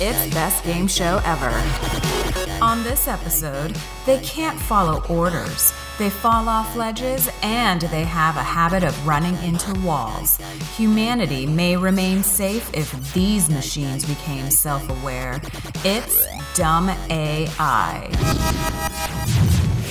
its best game show ever. On this episode, they can't follow orders, they fall off ledges, and they have a habit of running into walls. Humanity may remain safe if these machines became self-aware. It's dumb AI.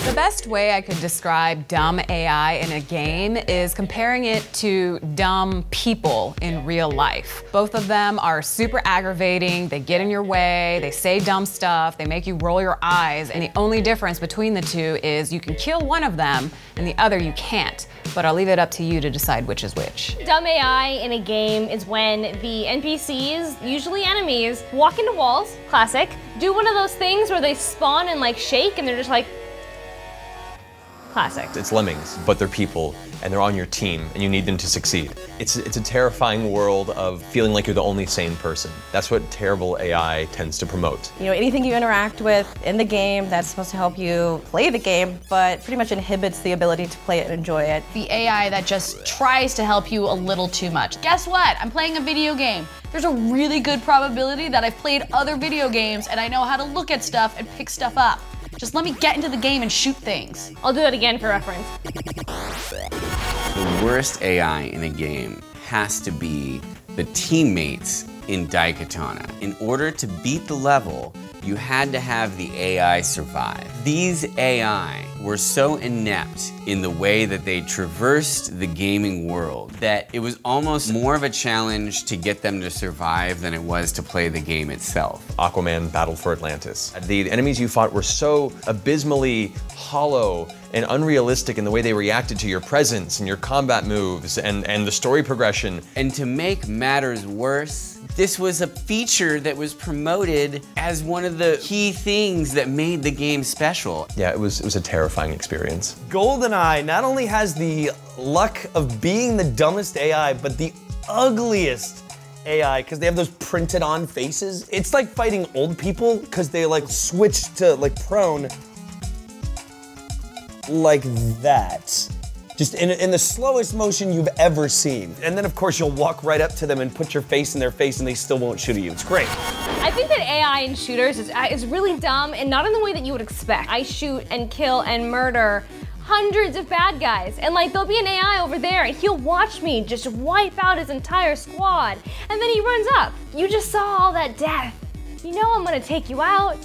The best way I could describe dumb AI in a game is comparing it to dumb people in real life. Both of them are super aggravating, they get in your way, they say dumb stuff, they make you roll your eyes, and the only difference between the two is you can kill one of them and the other you can't. But I'll leave it up to you to decide which is which. Dumb AI in a game is when the NPCs, usually enemies, walk into walls, classic, do one of those things where they spawn and like shake and they're just like, classic. It's lemmings, but they're people, and they're on your team, and you need them to succeed. It's a terrifying world of feeling like you're the only sane person. That's what terrible AI tends to promote. You know, anything you interact with in the game that's supposed to help you play the game, but pretty much inhibits the ability to play it and enjoy it. The AI that just tries to help you a little too much. Guess what? I'm playing a video game. There's a really good probability that I've played other video games and I know how to look at stuff and pick stuff up. Just let me get into the game and shoot things. I'll do that again for reference. The worst AI in a game has to be the teammates in Daikatana. In order to beat the level, you had to have the AI survive. These AI were so inept in the way that they traversed the gaming world that it was almost more of a challenge to get them to survive than it was to play the game itself. Aquaman battled for Atlantis. The enemies you fought were so abysmally hollow and unrealistic in the way they reacted to your presence and your combat moves and the story progression. And to make matters worse, this was a feature that was promoted as one of the key things that made the game special. Yeah, it was a terrifying experience. Goldeneye not only has the luck of being the dumbest AI, but the ugliest AI, because they have those printed on faces. It's like fighting old people, because they like switch to like prone like that. Just in the slowest motion you've ever seen. And then of course you'll walk right up to them and put your face in their face and they still won't shoot at you. It's great. I think that AI in shooters is really dumb and not in the way that you would expect. I shoot and kill and murder hundreds of bad guys, and like there'll be an AI over there and he'll watch me just wipe out his entire squad, and then he runs up. You just saw all that death. You know I'm gonna take you out.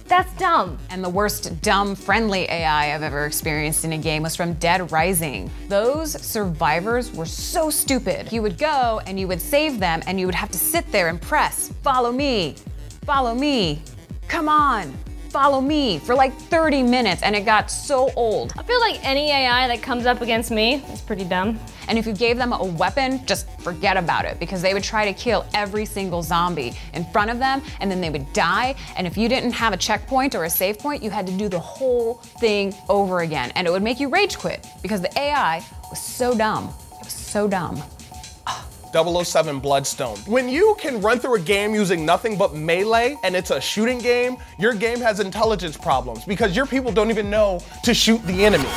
That's dumb. And the worst dumb friendly AI I've ever experienced in a game was from Dead Rising. Those survivors were so stupid. You would go and you would save them and you would have to sit there and press, follow me, come on, follow me, for like 30 minutes, and it got so old. I feel like any AI that comes up against me is pretty dumb. And if you gave them a weapon, just forget about it, because they would try to kill every single zombie in front of them, and then they would die, and if you didn't have a checkpoint or a save point, you had to do the whole thing over again, and it would make you rage quit, because the AI was so dumb. It was so dumb. 007 Bloodstone. When you can run through a game using nothing but melee and it's a shooting game, your game has intelligence problems because your people don't even know to shoot the enemy.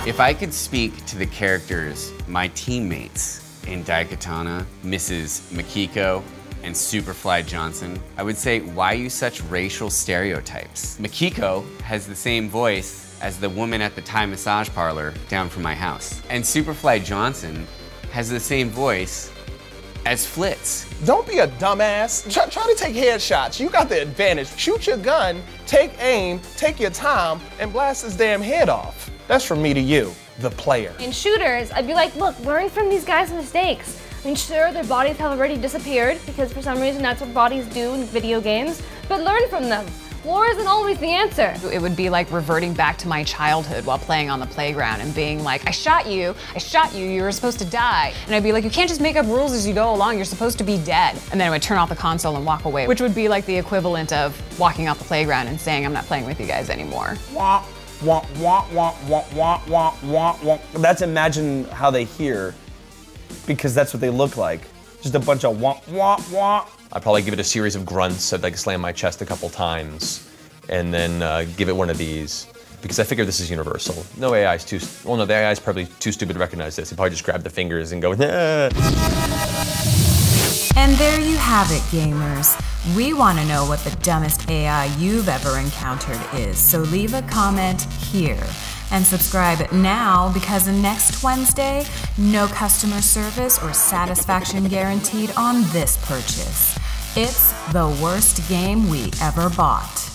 If I could speak to the characters, my teammates in Daikatana, Mrs. Makiko and Superfly Johnson, I would say, why use such racial stereotypes? Makiko has the same voice as the woman at the Thai massage parlor down from my house. And Superfly Johnson has the same voice as Flitz. Don't be a dumbass. Try to take headshots. You got the advantage. Shoot your gun, take aim, take your time, and blast his damn head off. That's from me to you, the player. In shooters, I'd be like, look, learn from these guys' mistakes. I mean, sure, their bodies have already disappeared because for some reason that's what bodies do in video games, but learn from them. War isn't always the answer. It would be like reverting back to my childhood while playing on the playground and being like, I shot you, you were supposed to die. And I'd be like, you can't just make up rules as you go along, you're supposed to be dead. And then I would turn off the console and walk away, which would be like the equivalent of walking off the playground and saying, I'm not playing with you guys anymore. Wah, wah, wah, wah, wah, wah, wah, wah, wah. That's imagine how they hear, because that's what they look like. Just a bunch of wah, wah, wah. I'd probably give it a series of grunts. I'd like slam my chest a couple times and then give it one of these, because I figure this is universal. No AI is the AI is probably too stupid to recognize this. He'd probably just grab the fingers and go, nah. And there you have it, gamers. We want to know what the dumbest AI you've ever encountered is, so leave a comment here. And subscribe now, because next Wednesday, no customer service or satisfaction guaranteed on this purchase. It's the worst game we ever bought.